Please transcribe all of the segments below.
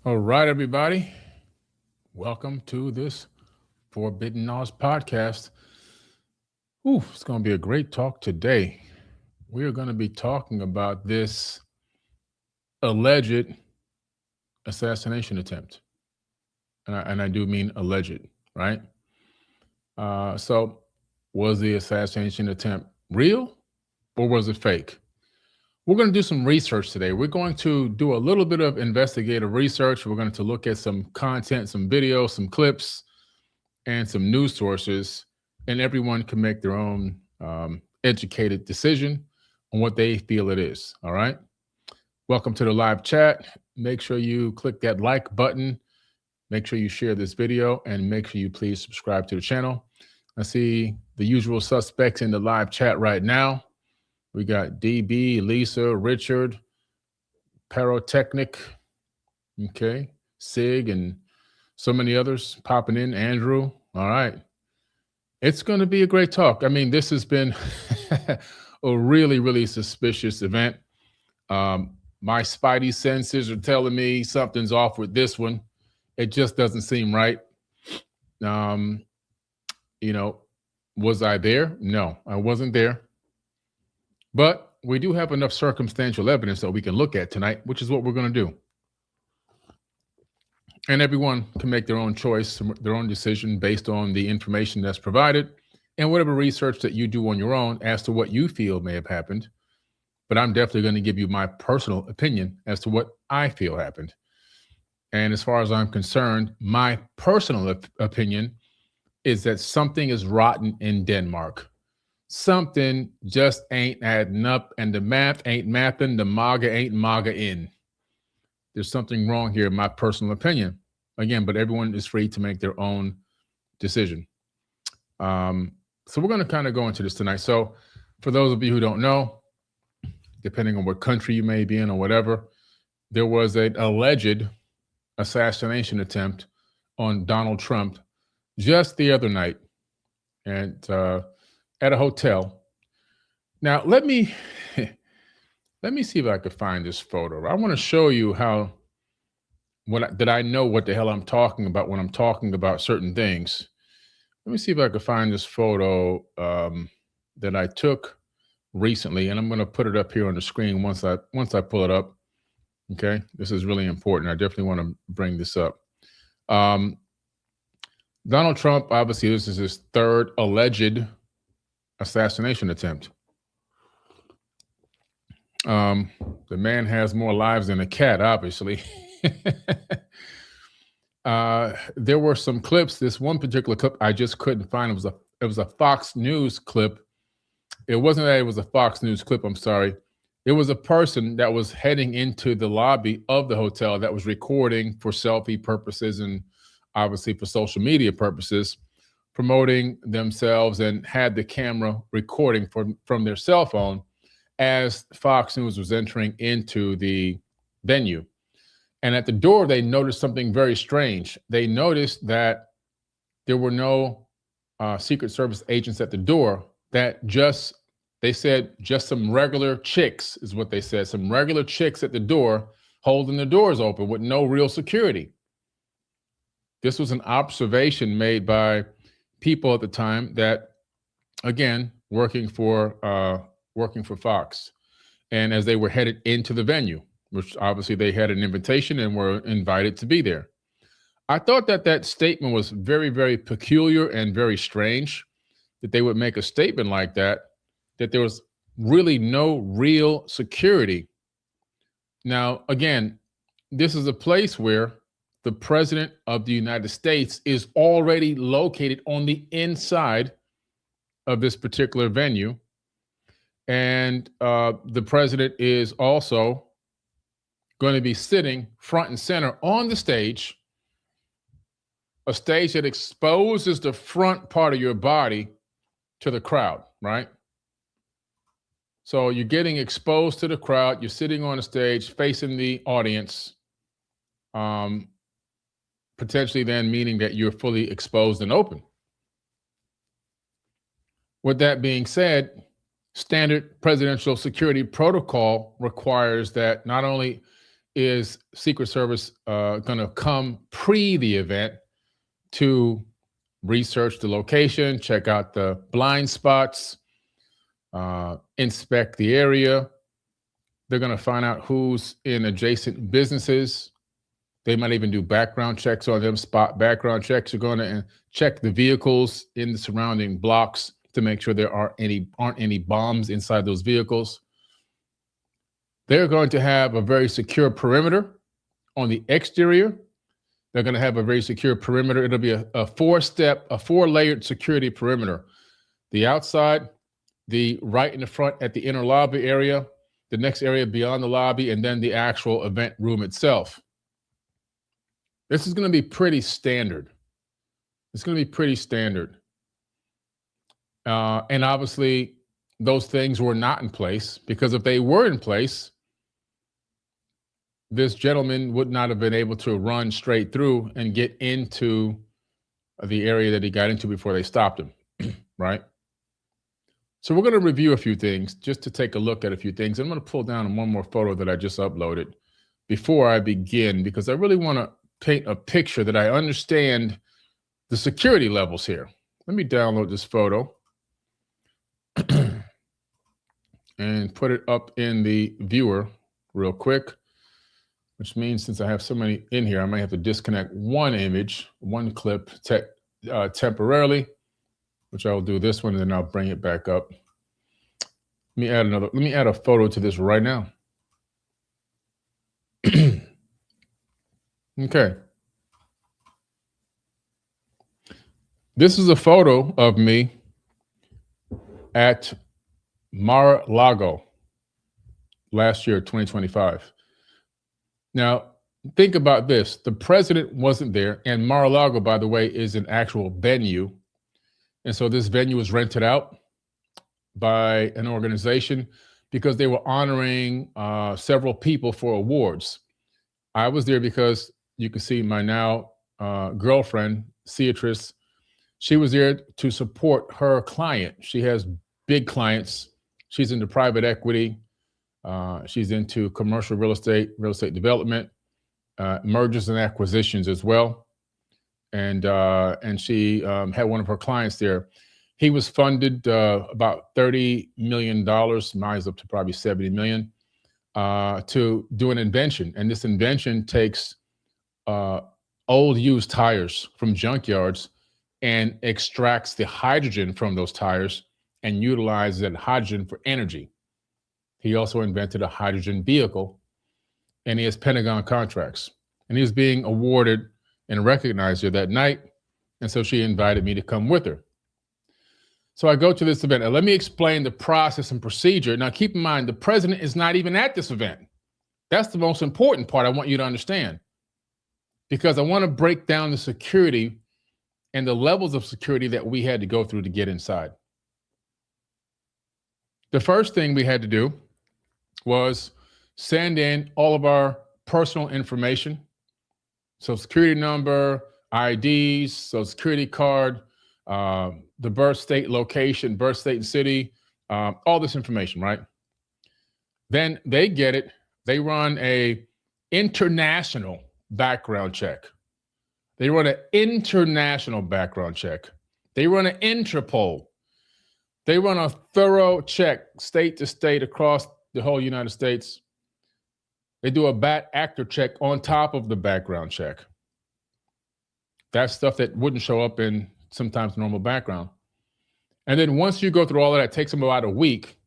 All right, everybody. Welcome to this Forbidden Knowledge podcast. Ooh, it's going to be a great talk today. We are going to be talking about this alleged assassination attempt. And I do mean alleged, right? So, was the assassination attempt real or was it fake? We're going to do some research today. We're going to do a little bit of investigative research. We're going to look at some content, some videos, some clips, and some news sources, and everyone can make their own educated decision on what they feel it is. All right. Welcome to the live chat. Make sure you click that like button. Make sure you share this video and make sure you please subscribe to the channel. I see the usual suspects in the live chat right now. We got DB, Lisa, Richard, Pyrotechnic, okay, Sig, and so many others popping in. Andrew, all right. It's going to be a great talk. I mean, this has been a really, really suspicious event. My spidey senses are telling me something's off with this one. It just doesn't seem right. Was I there? No, I wasn't there. But we do have enough circumstantial evidence that we can look at tonight, which is what we're going to do. And everyone can make their own choice, their own decision based on the information that's provided and whatever research that you do on your own as to what you feel may have happened. But I'm definitely going to give you my personal opinion as to what I feel happened. And as far as I'm concerned, my personal opinion is that something is rotten in Denmark. Something just ain't adding up, and the math ain't mathing, the MAGA ain't MAGA in. There's something wrong here, in my personal opinion. Again, but everyone is free to make their own decision. So we're going to kind of go into this tonight. So for those of you who don't know, depending on what country you may be in or whatever, there was an alleged assassination attempt on Donald Trump just the other night. And at a hotel. Now, let me see if I could find this photo. I want to show you how that I know what the hell I'm talking about when I'm talking about certain things. Let me see if I could find this photo that I took recently, and I'm going to put it up here on the screen once I pull it up. Okay, this is really important. I definitely want to bring this up. Donald Trump, obviously, this is his third alleged assassination attempt. The man has more lives than a cat, obviously. There were some clips. This one particular clip I just couldn't find. It was a Fox News clip. It wasn't that it was a Fox News clip, I'm sorry. It was a person that was heading into the lobby of the hotel that was recording for selfie purposes and obviously for social media purposes, promoting themselves, and had the camera recording from their cell phone as Fox News was entering into the venue. And at the door, they noticed something very strange. They noticed that there were no Secret Service agents at the door, that they said just some regular chicks is what they said, some regular chicks at the door holding the doors open with no real security. This was an observation made by people at the time that, again, working for Fox, and as they were headed into the venue, which obviously they had an invitation and were invited to be there. I thought that statement was very, very peculiar and very strange, that they would make a statement like that there was really no real security. Now, again, this is a place where the president of the United States is already located on the inside of this particular venue. And the president is also going to be sitting front and center on the stage, a stage that exposes the front part of your body to the crowd, right? So you're getting exposed to the crowd. You're sitting on the stage facing the audience. Potentially then meaning that you're fully exposed and open. With that being said, standard presidential security protocol requires that not only is Secret Service going to come pre the event to research the location, check out the blind spots, inspect the area. They're going to find out who's in adjacent businesses. They might even do background checks on them, spot background checks. You're going to check the vehicles in the surrounding blocks to make sure there aren't any bombs inside those vehicles. They're going to have a very secure perimeter on the exterior. They're going to have a very secure perimeter. It'll be a four-layered security perimeter. The outside, the right in the front at the inner lobby area, the next area beyond the lobby, and then the actual event room itself. This is going to be pretty standard. It's going to be pretty standard. And obviously, those things were not in place, because if they were in place, this gentleman would not have been able to run straight through and get into the area that he got into before they stopped him, right? So we're going to review a few things just to take a look at a few things. I'm going to pull down one more photo that I just uploaded before I begin, because I really want to paint a picture that I understand the security levels here. Let me download this photo and put it up in the viewer real quick, which means since I have so many in here, I might have to disconnect one image, one clip temporarily, which I'll do this one, and then I'll bring it back up. Let me add a photo to this right now. Okay. This is a photo of me at Mar-a-Lago last year, 2025. Now, think about this. The president wasn't there, and Mar-a-Lago, by the way, is an actual venue. And so this venue was rented out by an organization because they were honoring several people for awards. I was there because you can see my now girlfriend, Beatrice. She was there to support her client. She has big clients. She's into private equity. She's into commercial real estate development, mergers and acquisitions as well. And she had one of her clients there. He was funded about $30 million, mine's up to probably 70 million, to do an invention. And this invention takes old used tires from junkyards and extracts the hydrogen from those tires and utilizes that hydrogen for energy. He also invented a hydrogen vehicle, and he has Pentagon contracts. And he was being awarded and recognized here that night. And so she invited me to come with her. So I go to this event. Now, let me explain the process and procedure. Now, keep in mind, the president is not even at this event. That's the most important part I want you to understand, because I want to break down the security and the levels of security that we had to go through to get inside. The first thing we had to do was send in all of our personal information. Social security number, IDs, social security card, the birth state location, birth state and city, all this information, right? Then they get it. They run a international background check. They run an international background check. They run an Interpol. They run a thorough check, state to state, across the whole United States. They do a bad actor check on top of the background check. That's stuff that wouldn't show up in sometimes normal background. And then once you go through all of that, it takes them about a week.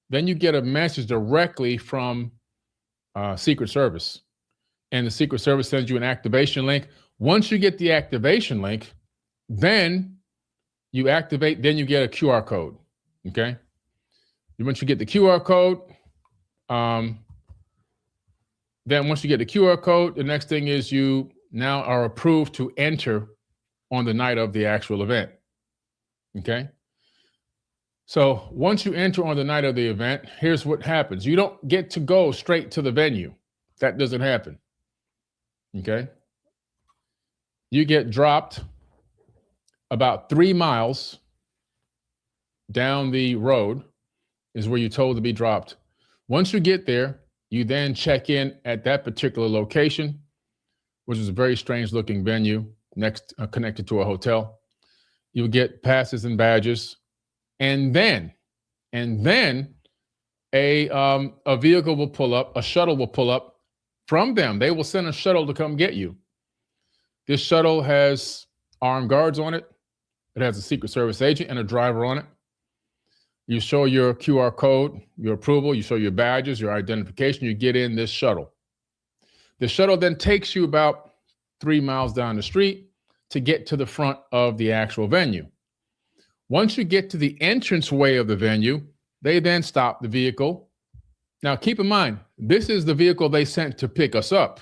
Then you get a message directly from Secret Service. And the Secret Service sends you an activation link. Once you get the activation link, then you activate, then you get a QR code, okay? Once you get the QR code, then once you get the QR code, the next thing is you now are approved to enter on the night of the actual event, okay? So once you enter on the night of the event, here's what happens. You don't get to go straight to the venue. That doesn't happen, okay? You get dropped about 3 miles down the road is where you're told to be dropped. Once you get there, You then check in at that particular location, which is a very strange looking venue connected to a hotel. You get passes and badges, and then a vehicle will pull up, a shuttle will pull up from them. They will send a shuttle to come get you. This shuttle has armed guards on it. It has a Secret Service agent and a driver on it. You show your QR code, your approval, you show your badges, your identification, you get in this shuttle. The shuttle then takes you about 3 miles down the street to get to the front of the actual venue. Once you get to the entranceway of the venue, they then stop the vehicle. Now, keep in mind, this is the vehicle they sent to pick us up.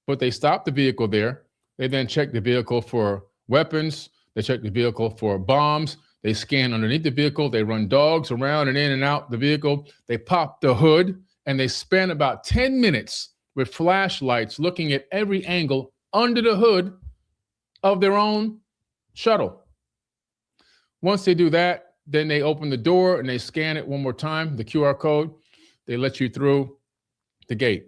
But they stop the vehicle there. They then check the vehicle for weapons. They check the vehicle for bombs. They scan underneath the vehicle. They run dogs around and in and out the vehicle. They pop the hood, and they spend about 10 minutes with flashlights looking at every angle under the hood of their own shuttle. Once they do that, then they open the door and they scan it one more time, the QR code. They let you through the gate.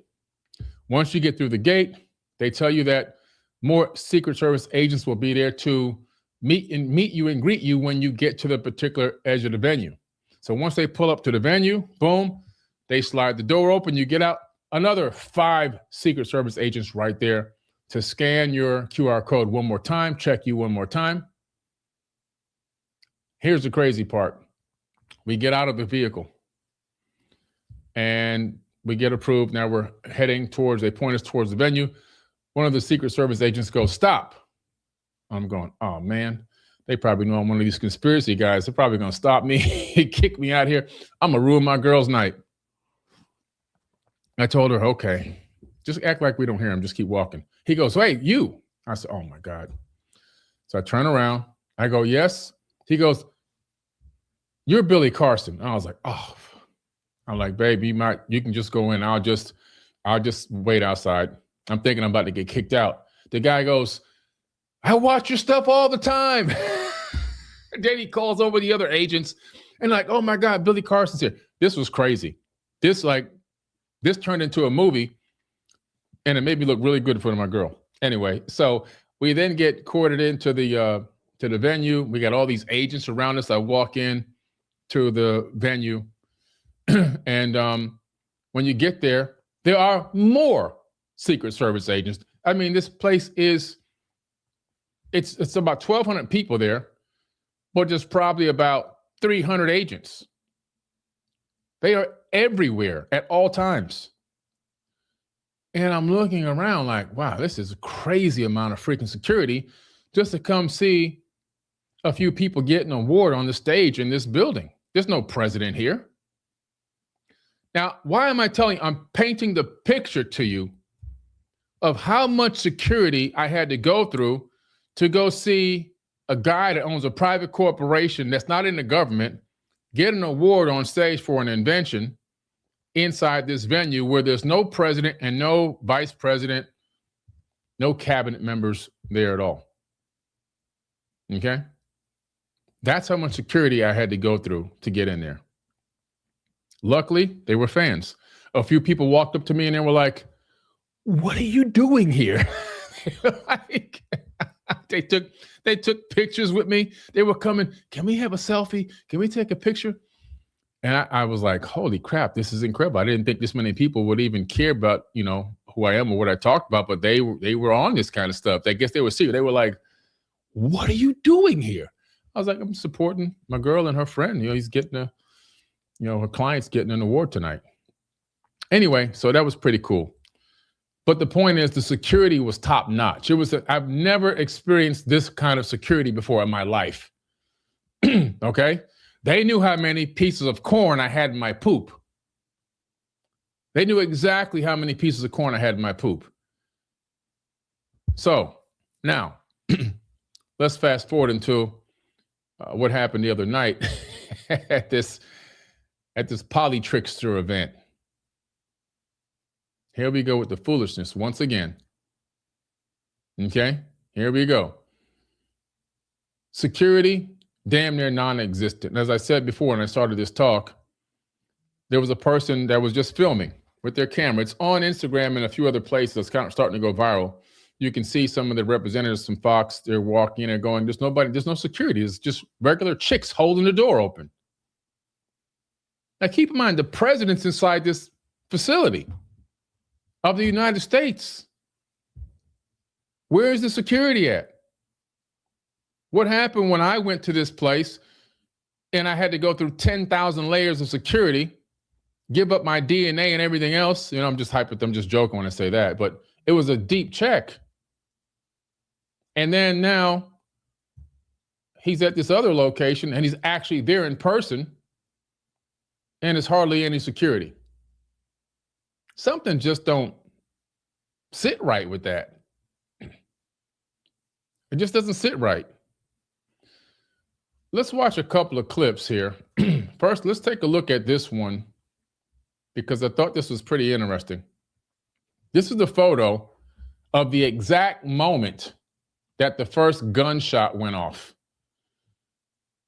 Once you get through the gate, they tell you that more Secret Service agents will be there to meet you and greet you when you get to the particular edge of the venue. So once they pull up to the venue, boom, they slide the door open, you get out, another 5 Secret Service agents right there to scan your QR code one more time, check you one more time. Here's the crazy part. We get out of the vehicle and we get approved. Now we're heading towards, they point us towards the venue. One of the Secret Service agents goes, "Stop." I'm going, oh man, they probably know I'm one of these conspiracy guys. They're probably going to stop me, kick me out here. I'm going to ruin my girl's night. I told her, okay, just act like we don't hear him. Just keep walking. He goes, "Hey, you." I said, oh my God. So I turn around. I go, "Yes." He goes, "You're Billy Carson." I was like, oh. I'm like, "Babe, you can just go in. I'll just wait outside." I'm thinking I'm about to get kicked out. The guy goes, "I watch your stuff all the time." Then he calls over the other agents and like, "Oh my God, Billy Carson's here." This was crazy. This turned into a movie, and it made me look really good in front of my girl. Anyway, so we then get courted into the venue. We got all these agents around us. I walk in to the venue, and when you get there, there are more Secret Service agents. I mean, this place is, it's about 1,200 people there, but there's probably about 300 agents. They are everywhere at all times. And I'm looking around like, wow, this is a crazy amount of freaking security just to come see a few people get an award on the stage in this building. There's no president here. Now, why am I telling you? I'm painting the picture to you of how much security I had to go through to go see a guy that owns a private corporation that's not in the government get an award on stage for an invention inside this venue where there's no president and no vice president, no cabinet members there at all. Okay? That's how much security I had to go through to get in there. Luckily, they were fans. A few people walked up to me and they were like, "What are you doing here?" Like, they took pictures with me. They were coming, "Can we have a selfie? Can we take a picture?" And I was like, holy crap, this is incredible. I didn't think this many people would even care about, who I am or what I talked about, but they were on this kind of stuff. I guess they were serious. They were like, "What are you doing here?" I was like, "I'm supporting my girl and her friend. He's getting her client's getting an award tonight." Anyway, so that was pretty cool. But the point is, the security was top notch. I've never experienced this kind of security before in my life. Okay? They knew how many pieces of corn I had in my poop. They knew exactly how many pieces of corn I had in my poop. So now, let's fast forward into what happened the other night at this polytrickster event. Here we go with the foolishness once again. Okay, here we go. Security, damn near non-existent. As I said before when I started this talk, there was a person that was just filming. with their camera. It's on Instagram and a few other places. It's kind of starting to go viral. You can see some of the representatives from Fox. They're walking and going, there's nobody, there's no security. It's just regular chicks holding the door open. Now, keep in mind, the president's inside this facility of the United States. Where is the security at? What happened when I went to this place and I had to go through 10,000 layers of security, give up my DNA and everything else? You know, I'm just joking when I say that, but it was a deep check. And then now he's at this other location and he's actually there in person and there's hardly any security. Something just don't sit right with that. It just doesn't sit right. Let's watch a couple of clips here. First, let's take a look at this one because I thought this was pretty interesting. This is the photo of the exact moment that the first gunshot went off.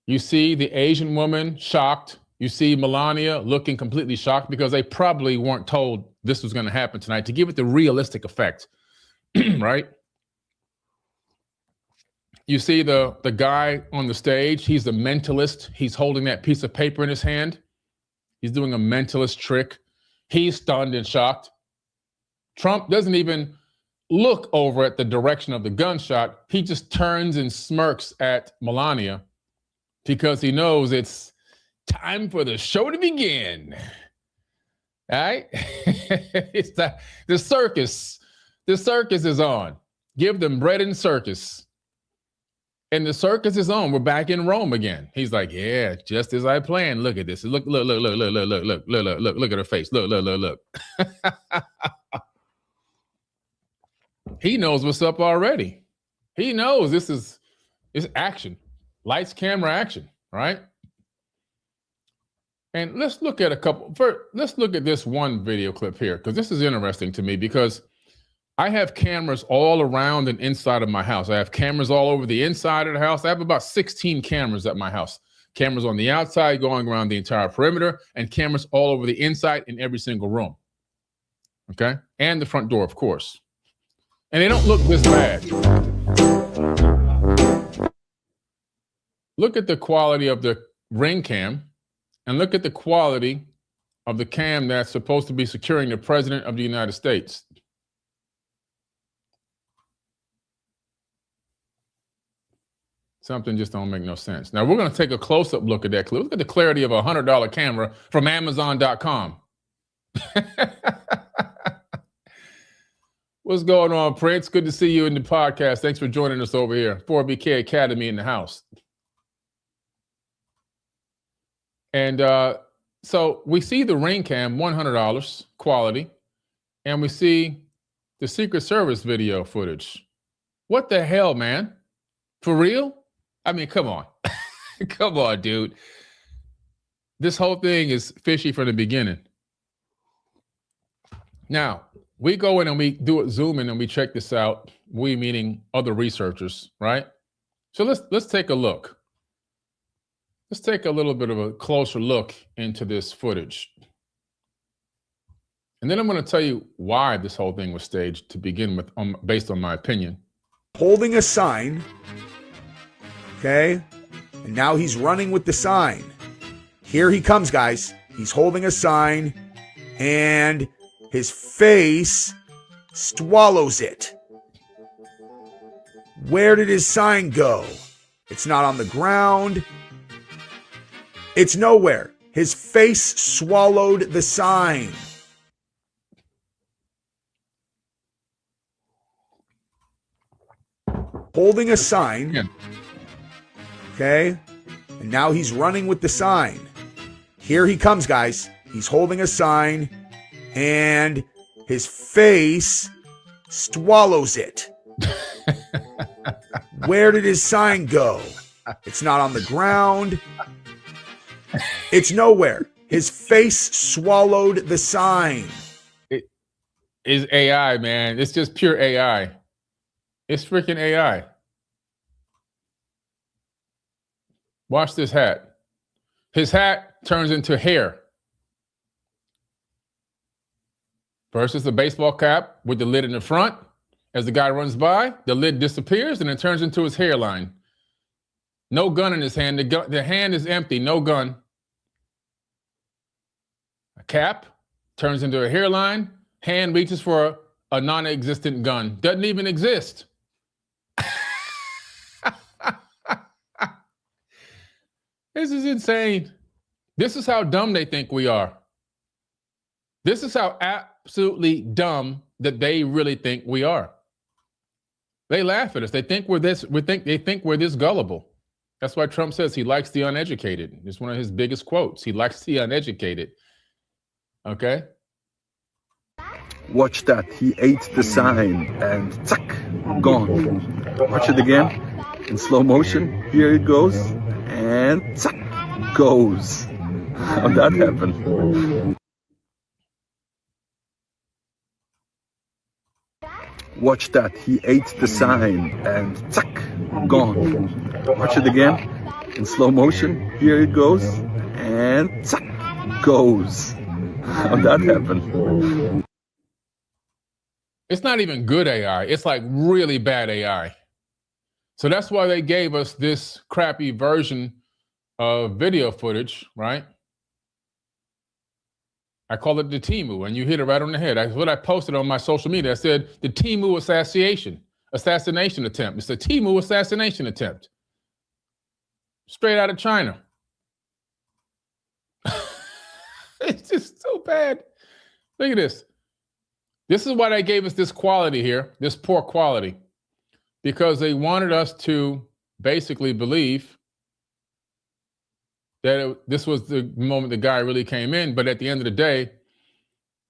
You see the Asian woman shocked. You see Melania looking completely shocked because they probably weren't told this was going to happen tonight to give it the realistic effect, right? You see the guy on the stage, he's the mentalist. He's holding that piece of paper in his hand. He's doing a mentalist trick. He's stunned and shocked. Trump doesn't even look over at the direction of the gunshot. He just turns and smirks at Melania because he knows it's time for the show to begin. All right? It's the circus. The circus is on. Give them bread and circus. And the circus is on. We're back in Rome again. He's like, yeah, just as I planned. Look at this. Look at her face. Look. He knows what's up already. He knows it's action. Lights, camera, action, right? And let's look at let's look at this one video clip here, because this is interesting to me because I have cameras all around and inside of my house. I have cameras all over the inside of the house. I have about 16 cameras at my house. Cameras on the outside going around the entire perimeter and cameras all over the inside in every single room. Okay? And the front door, of course. And they don't look this bad. Look at the quality of the Ring cam and look at the quality of the cam that's supposed to be securing the President of the United States. Something just don't make no sense. Now, we're going to take a close-up look at that clip. Look at the clarity of a $100 camera from Amazon.com. What's going on, Prince? Good to see you in the podcast. Thanks for joining us over here. 4BK Academy in the house. And so we see the Ring cam, $100 quality, and we see the Secret Service video footage. What the hell, man? For real? I mean, come on. Come on, dude. This whole thing is fishy from the beginning. Now, we go in and we do it, zoom in, and we check this out. We meaning other researchers, right? So let's take a look. Let's take a little bit of a closer look into this footage. And then I'm going to tell you why this whole thing was staged to begin with, based on my opinion. Holding a sign, okay? And now he's running with the sign. Here he comes, guys. He's holding a sign, and his face swallows it. Where did his sign go? It's not on the ground. It's nowhere. His face swallowed the sign. Holding a sign, okay? And now he's running with the sign. Here he comes, guys. He's holding a sign, and his face swallows it. Where did his sign go? It's not on the ground. It's nowhere. His face swallowed the sign. It is AI, man. It's just pure AI. It's freaking AI. Watch this hat. His hat turns into hair. versus the baseball cap with the lid in the front. As the guy runs by, the lid disappears and it turns into his hairline. No gun in his hand. The hand is empty, no gun. A cap turns into a hairline. Hand reaches for a non-existent gun. Doesn't even exist. This is insane. This is how dumb they think we are. This is how absolutely dumb that they really think we are. They laugh at us. They think we're this. They think we're this gullible. That's why Trump says he likes the uneducated. It's one of his biggest quotes. He likes the uneducated. Okay. Watch that. He ate the sign and zack, gone. Watch it again in slow motion. Here it goes and zack, goes. How'd that happen? Watch that. He ate the sign and zack, gone. Watch it again in slow motion. Here it goes and zack, goes. How'd that happen? It's not even good AI. It's like really bad AI. So that's why they gave us this crappy version of video footage, right? I call it the Timu, and you hit it right on the head. That's what I posted on my social media. I said the Timu assassination attempt. It's a Timu assassination attempt. Straight out of China. It's just so bad. Look at this. This is why they gave us this quality here, this poor quality, because they wanted us to basically believe that this was the moment the guy really came in. But at the end of the day,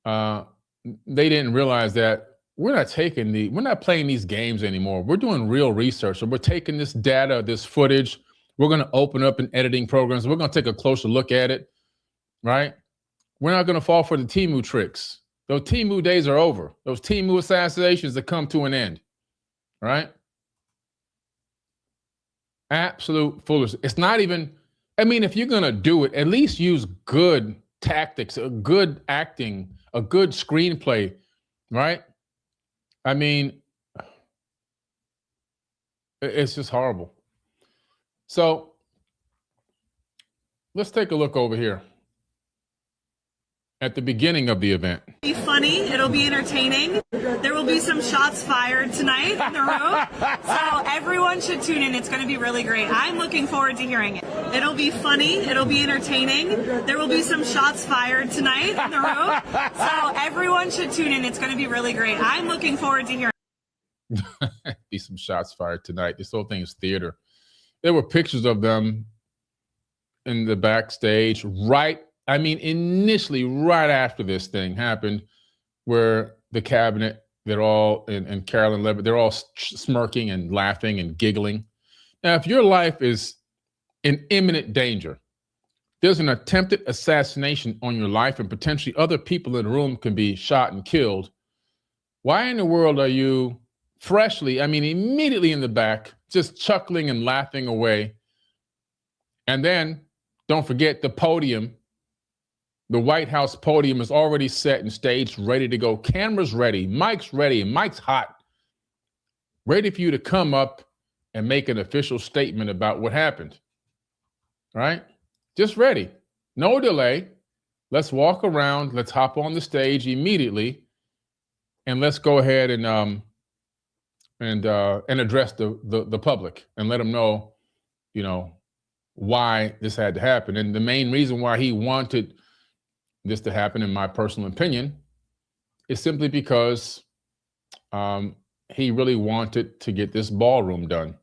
they didn't realize that we're not playing these games anymore. We're doing real research. So we're taking this data, this footage. We're going to open up in editing programs. We're going to take a closer look at it, right? We're not going to fall for the Timu tricks. Those Timu days are over. Those Timu assassinations that come to an end, right? Absolute foolishness. It's not even, I mean, if you're going to do it, at least use good tactics, a good acting, a good screenplay, right? I mean, it's just horrible. So let's take a look over here at the beginning of the event. It'll be funny, it'll be entertaining. There will be some shots fired tonight in the room. So everyone should tune in. It's going to be really great. I'm looking forward to hearing it. It'll be funny, it'll be entertaining. There will be some shots fired tonight in the room. So everyone should tune in. It's going to be really great. I'm looking forward to hearing it. Be some shots fired tonight. This whole thing is theater. There were pictures of them in the backstage, initially right after this thing happened, where the cabinet, they're all, and Carolyn Levitt, they're all smirking and laughing and giggling. Now, if your life is in imminent danger, there's an attempted assassination on your life and potentially other people in the room can be shot and killed. Why in the world are you immediately in the back, just chuckling and laughing away? And then don't forget the podium. The White House podium is already set and staged, ready to go. Cameras ready, mic's hot, ready for you to come up and make an official statement about what happened, right? Just ready, no delay. Let's walk around, let's hop on the stage immediately, and let's go ahead and address the public and let them know, why this had to happen. And the main reason why he wanted this to happen, in my personal opinion, is simply because he really wanted to get this ballroom done.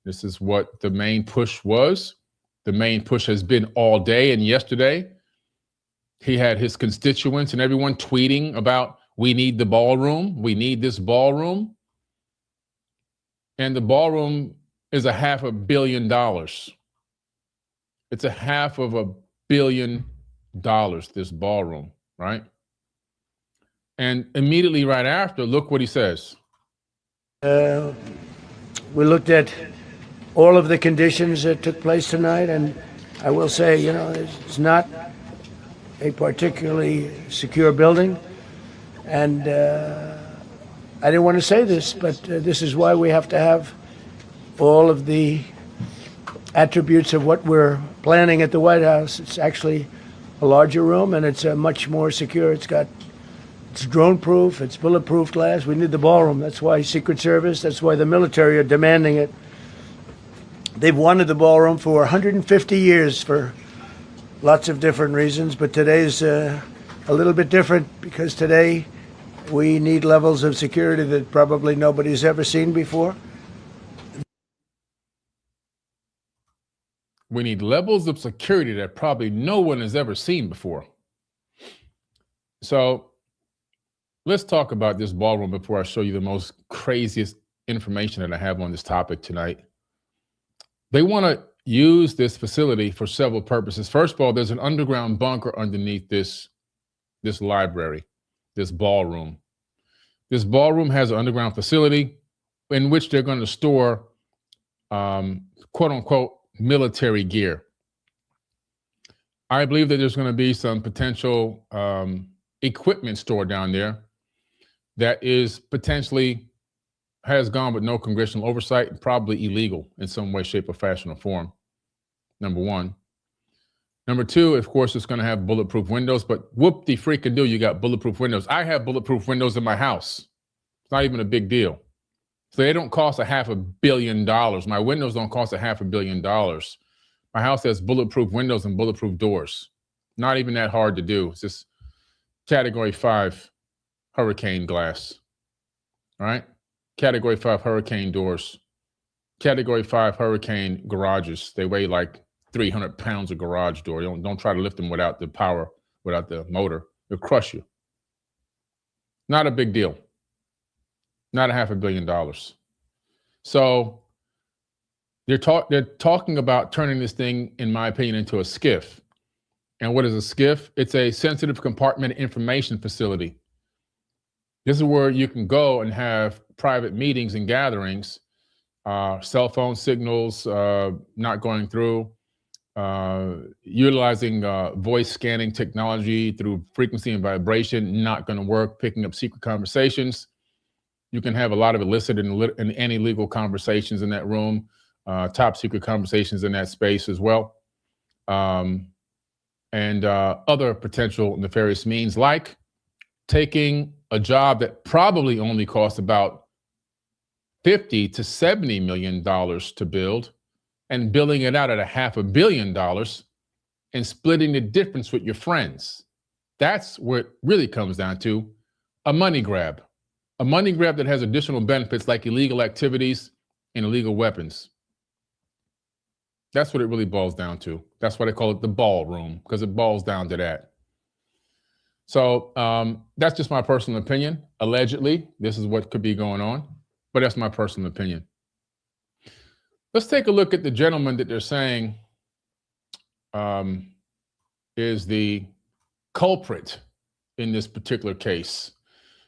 This is what the main push was. The main push has been all day and yesterday. He had his constituents and everyone tweeting about, we need the ballroom, we need this ballroom. And the ballroom is $500 million. It's $500 million, this ballroom, right? And immediately right after, look what he says. We looked at all of the conditions that took place tonight, and I will say, it's not a particularly secure building. And I didn't want to say this, but this is why we have to have all of the attributes of what we're planning at the White House. It's actually a larger room, and it's much more secure. It's drone-proof, it's bulletproof glass. We need the ballroom. That's why Secret Service, that's why the military are demanding it. They've wanted the ballroom for 150 years for lots of different reasons, but today's a little bit different because today we need levels of security that probably nobody's ever seen before. We need levels of security that probably no one has ever seen before. So let's talk about this ballroom before I show you the most craziest information that I have on this topic tonight. They want to use this facility for several purposes. First of all, there's an underground bunker underneath this library, this ballroom. This ballroom has an underground facility in which they're going to store, quote unquote, military gear. I believe that there's going to be some potential equipment stored down there that is potentially has gone with no congressional oversight and probably illegal in some way, shape, or fashion or form. Number one. Number two, of course, it's going to have bulletproof windows, but whoop-de-freaking do, you got bulletproof windows. I have bulletproof windows in my house. It's not even a big deal. So they don't cost $500 million. My windows don't cost $500 million. My house has bulletproof windows and bulletproof doors. Not even that hard to do. It's just Category 5 hurricane glass. All right? Category 5 hurricane doors. Category 5 hurricane garages. They weigh like 300 pounds of garage door. Don't try to lift them without the power, without the motor. They'll crush you. Not a big deal. Not $500 million. So they're talking about turning this thing, in my opinion, into a SCIF. And what is a SCIF? It's a sensitive compartment information facility. This is where you can go and have private meetings and gatherings, cell phone signals not going through, utilizing voice scanning technology through frequency and vibration, not going to work, picking up secret conversations. You can have a lot of illicit and illegal conversations in that room, top secret conversations in that space as well. And other potential nefarious means, like taking a job that probably only costs about $50 to $70 million to build and billing it out at $500 million and splitting the difference with your friends. That's what it really comes down to, a money grab. A money grab that has additional benefits like illegal activities and illegal weapons. That's what it really boils down to. That's why they call it the ballroom, because it boils down to that. So that's just my personal opinion. Allegedly, this is what could be going on, but that's my personal opinion. Let's take a look at the gentleman that they're saying is the culprit in this particular case.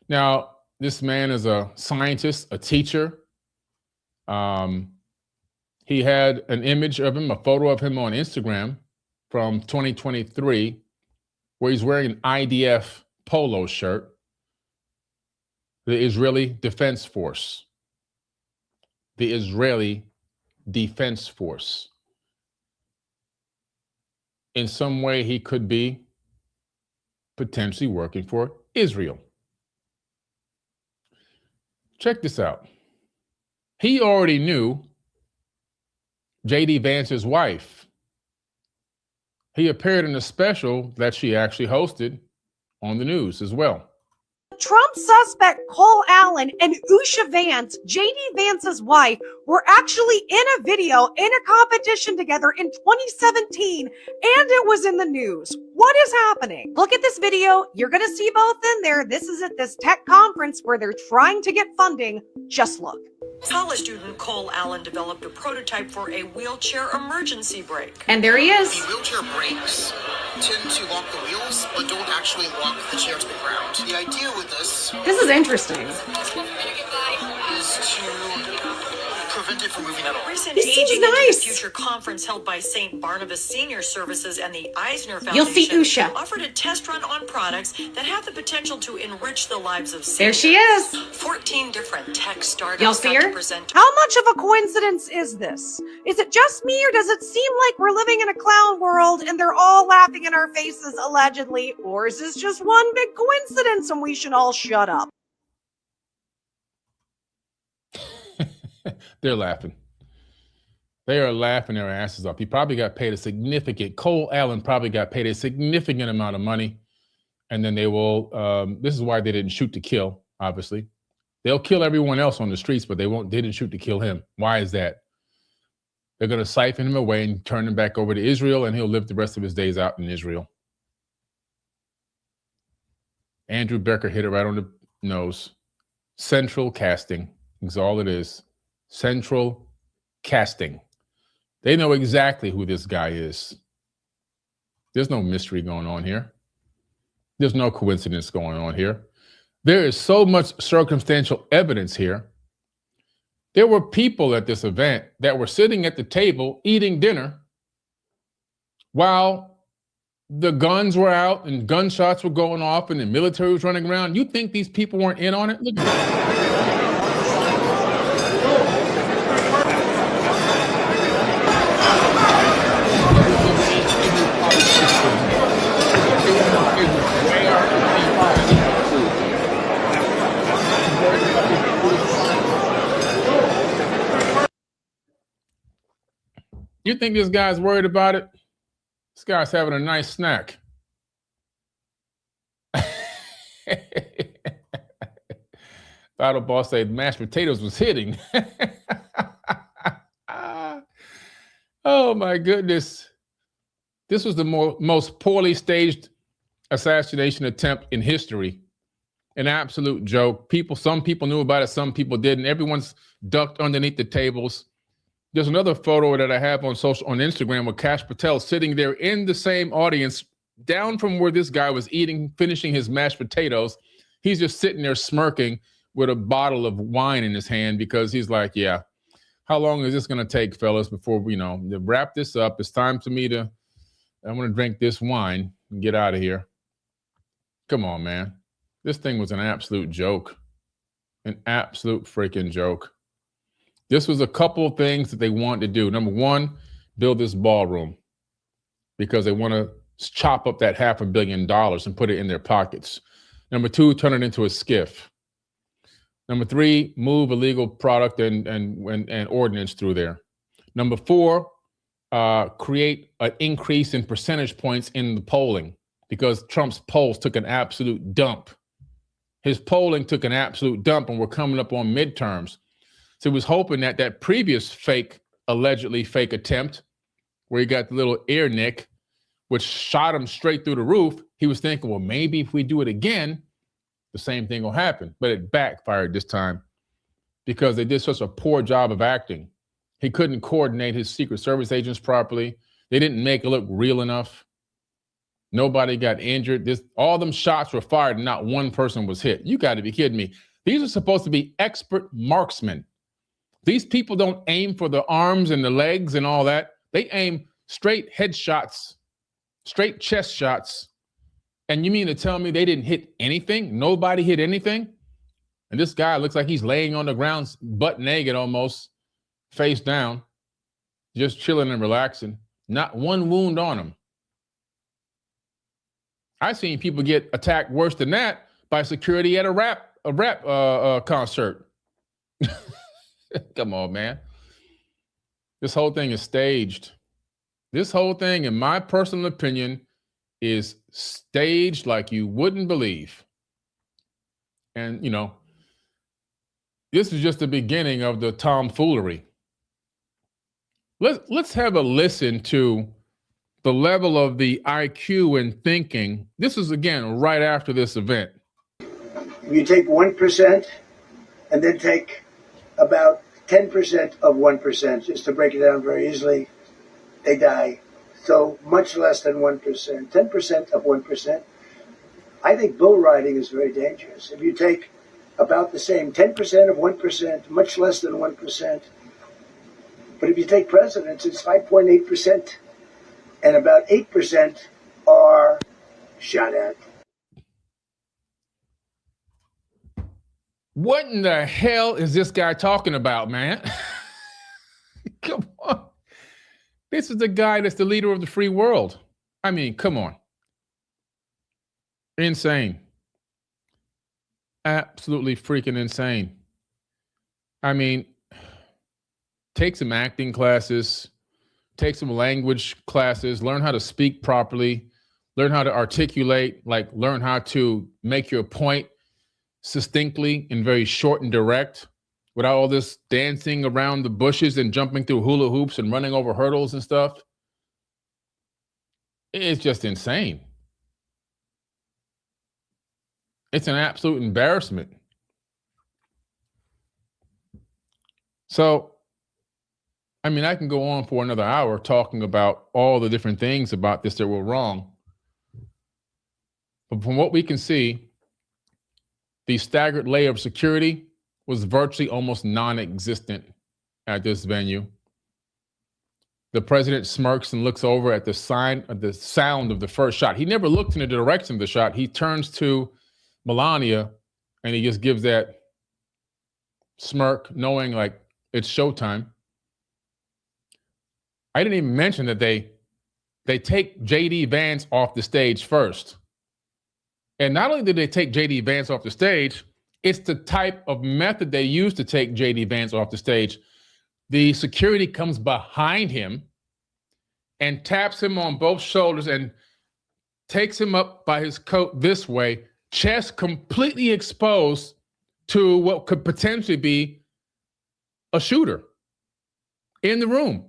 Now, this man is a scientist, a teacher. He had an image of him, a photo of him on Instagram from 2023, where he's wearing an IDF polo shirt, the Israeli Defense Force. The Israeli Defense Force. In some way, he could be potentially working for Israel. Check this out. He already knew J.D. Vance's wife. He appeared in a special that she actually hosted on the news as well. Trump suspect Cole Allen and Usha Vance, J.D. Vance's wife, were actually in a video in a competition together in 2017, and it was in the news. What is happening? Look at this video. You're going to see both in there. This is at this tech conference where they're trying to get funding. Just look. College student Cole Allen developed a prototype for a wheelchair emergency brake. And there he is. The wheelchair brakes tend to lock the wheels, but don't actually lock the chair to the ground. The idea with this This is interesting. is to prevent it from moving at all. Recent This seems Aging into nice. the Future conference held by St. Barnabas Senior Services and the Eisner You'll see Foundation Usha. offered a test run on products that have the potential to enrich the lives of There seniors. she is. 14 different tech startups Y'all see got her? to present. How much of a coincidence is this? Is it just me, or does it seem like we're living in a clown world and they're all laughing in our faces allegedly? Or is this just one big coincidence and we should all shut up? They're laughing. They are laughing their asses off. He probably got paid a significant, Cole Allen probably got paid a significant amount of money. And then they will, this is why they didn't shoot to kill, obviously. They'll kill everyone else on the streets, but they didn't shoot to kill him. Why is that? They're going to siphon him away and turn him back over to Israel, and he'll live the rest of his days out in Israel. Andrew Becker hit it right on the nose. Central casting is all it is. Central casting. They know exactly who this guy is. There's no mystery going on here. There's no coincidence going on here. There is so much circumstantial evidence here. There were people at this event that were sitting at the table eating dinner while the guns were out and gunshots were going off and the military was running around. You think these people weren't in on it? Look at that. You think this guy's worried about it? This guy's having a nice snack. Battle Boss said mashed potatoes was hitting. Oh my goodness. This was the most poorly staged assassination attempt in history. An absolute joke. Some people knew about it, some people didn't. Everyone's ducked underneath the tables. There's another photo that I have on Instagram with Kash Patel sitting there in the same audience, down from where this guy was finishing his mashed potatoes. He's just sitting there smirking with a bottle of wine in his hand because he's like, yeah, how long is this going to take, fellas, before to wrap this up? It's time for me I'm going to drink this wine and get out of here. Come on, man. This thing was an absolute joke. An absolute freaking joke. This was a couple of things that they wanted to do. Number one, build this ballroom because they want to chop up that $500 million and put it in their pockets. Number two, turn it into a skiff. Number three, move illegal product and ordinance through there. Number four, create an increase in percentage points in the polling because Trump's polls took an absolute dump. His polling took an absolute dump, and we're coming up on midterms. So he was hoping that previous allegedly fake attempt, where he got the little ear nick, which shot him straight through the roof, he was thinking, well, maybe if we do it again, the same thing will happen. But it backfired this time because they did such a poor job of acting. He couldn't coordinate his Secret Service agents properly. They didn't make it look real enough. Nobody got injured. All them shots were fired and not one person was hit. You got to be kidding me. These are supposed to be expert marksmen. These people don't aim for the arms and the legs and all that. They aim straight headshots, straight chest shots. And you mean to tell me they didn't hit anything? Nobody hit anything? And this guy looks like he's laying on the ground, butt naked almost, face down, just chilling and relaxing. Not one wound on him. I've seen people get attacked worse than that by security at a rap concert. Come on, man. This whole thing is staged. This whole thing, in my personal opinion, is staged like you wouldn't believe. And, this is just the beginning of the tomfoolery. Let's have a listen to the level of the IQ and thinking. This is, again, right after this event. You take 1% and then take about 10% of 1%, just to break it down very easily, they die. So much less than 1%, 10% of 1%. I think bull riding is very dangerous. If you take about the same 10% of 1%, much less than 1%, But if you take presidents, it's 5.8%, and about 8% are shot at. What in the hell is this guy talking about, man? Come on. This is the guy that's the leader of the free world. I mean, come on. Insane. Absolutely freaking insane. I mean, take some acting classes, take some language classes, learn how to speak properly, learn how to articulate, like learn how to make your point succinctly and very short and direct without all this dancing around the bushes and jumping through hula hoops and running over hurdles and stuff. It's just insane. It's an absolute embarrassment. So, I mean, I can go on for another hour talking about all the different things about this that were wrong. But from what we can see, the staggered layer of security was virtually almost non-existent at this venue. The president smirks and looks over at the sound of the first shot. He never looked in the direction of the shot. He turns to Melania and he just gives that smirk, knowing like it's showtime. I didn't even mention that they take JD Vance off the stage first. And not only did they take JD Vance off the stage, it's the type of method they use to take JD Vance off the stage. The security comes behind him and taps him on both shoulders and takes him up by his coat this way, chest completely exposed to what could potentially be a shooter in the room.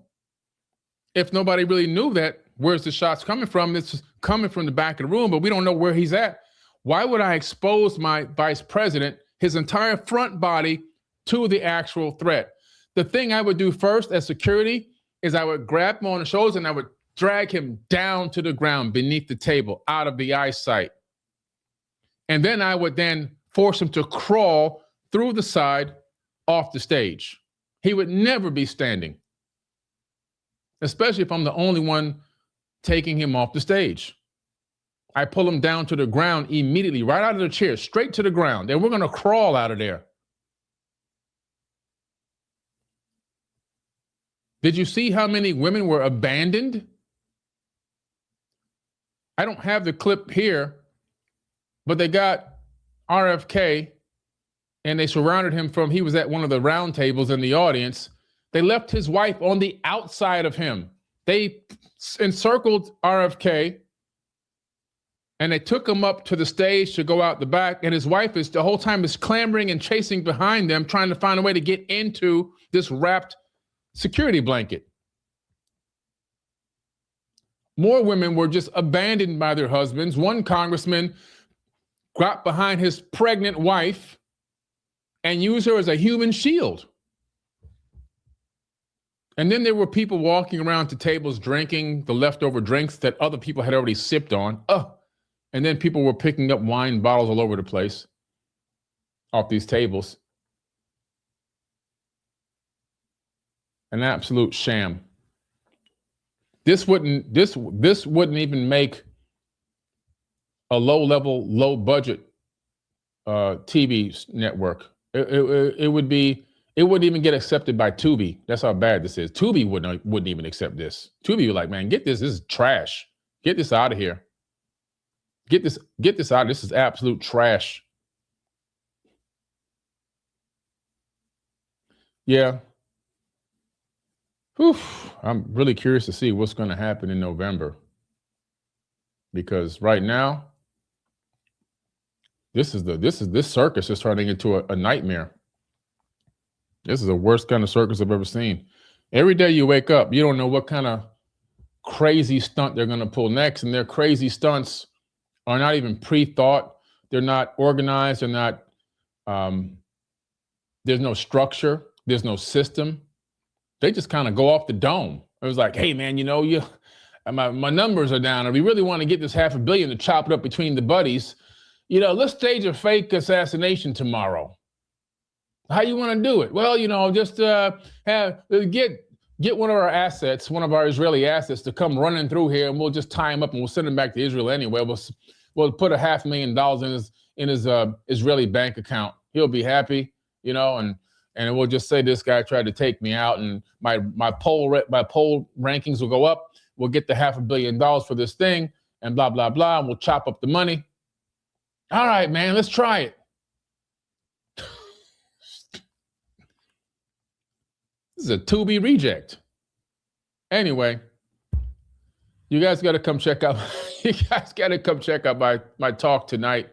If nobody really knew that, where's the shots coming from? It's coming from the back of the room, but we don't know where he's at. Why would I expose my vice president, his entire front body, to the actual threat? The thing I would do first as security is I would grab him on the shoulders and I would drag him down to the ground beneath the table, out of the eyesight. And then I would then force him to crawl through the side off the stage. He would never be standing, especially if I'm the only one taking him off the stage. I pull him down to the ground immediately, right out of the chair, straight to the ground, and we're going to crawl out of there. Did you see how many women were abandoned? I don't have the clip here, but they got RFK and they surrounded him he was at one of the round tables in the audience. They left his wife on the outside of him. They encircled RFK and they took him up to the stage to go out the back. And his wife the whole time is clambering and chasing behind them, trying to find a way to get into this wrapped security blanket. More women were just abandoned by their husbands. One congressman got behind his pregnant wife and used her as a human shield. And then there were people walking around to tables drinking the leftover drinks that other people had already sipped on. And then people were picking up wine bottles all over the place off these tables. An absolute sham. This wouldn't even make a low-level, low-budget TV network. It wouldn't even get accepted by Tubi. That's how bad this is. Tubi wouldn't even accept this. Tubi was like, man, get this. This is trash. Get this out of here. Get this out. This is absolute trash. Yeah. Whew. I'm really curious to see what's going to happen in November. Because right now, this circus is turning into a nightmare. This is the worst kind of circus I've ever seen. Every day you wake up, you don't know what kind of crazy stunt they're going to pull next. And their crazy stunts are not even pre-thought. They're not organized. They're not, there's no structure. There's no system. They just kind of go off the dome. It was like, hey man, my numbers are down. And we really want to get this $500 million to chop it up between the buddies. Let's stage a fake assassination tomorrow. How you want to do it? Well, just get get one of our assets, one of our Israeli assets, to come running through here, and we'll just tie him up and we'll send him back to Israel anyway. We'll put $500,000 in his Israeli bank account. He'll be happy, you know, and we'll just say this guy tried to take me out, and my poll rankings will go up. We'll get the $500 million for this thing, and blah blah blah, and we'll chop up the money. All right, man, let's try it. This is a Tubi reject. Anyway, you guys got to come check out. You guys got to come check out my talk tonight.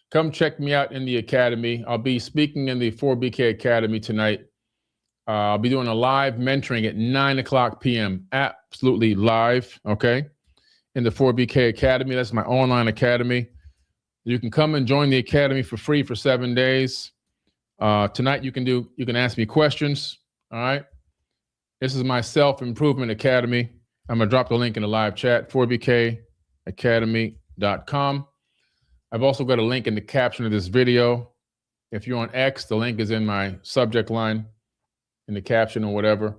Come check me out in the academy. I'll be speaking in the 4BK Academy tonight. I'll be doing a live mentoring at 9:00 p.m. Absolutely live, okay? In the 4BK Academy. That's my online academy. You can come and join the academy for free for 7 days. Tonight you can ask me questions, all right? This is my self-improvement academy. I'm gonna drop the link in the live chat, 4bkacademy.com. I've also got a link in the caption of this video. If you're on X, the link is in my subject line, in the caption or whatever.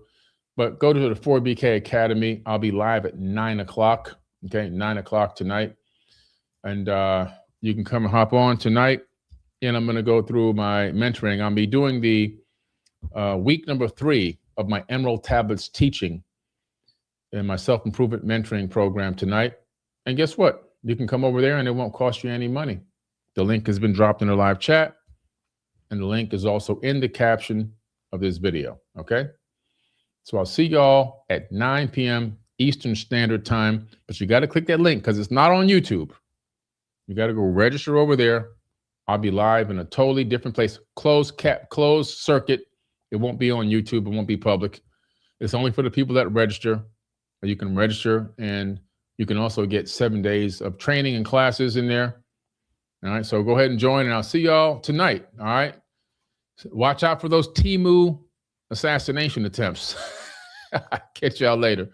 But go to the 4BK Academy. I'll be live at 9:00, okay, 9:00 tonight. And you can come and hop on tonight. And I'm gonna go through my mentoring. I'll be doing the week number 3 of my Emerald Tablets teaching in my self-improvement mentoring program tonight. And guess what? You can come over there and it won't cost you any money. The link has been dropped in the live chat, and the link is also in the caption of this video, okay? So I'll see y'all at 9 p.m. Eastern Standard Time, but you got to click that link because it's not on YouTube. You got to go register over there. I'll be live in a totally different place, closed circuit. It won't be on YouTube. It won't be public. It's only for the people that register. You can register, and you can also get 7 days of training and classes in there. All right, so go ahead and join, and I'll see y'all tonight. All right, watch out for those Temu assassination attempts. Catch y'all later.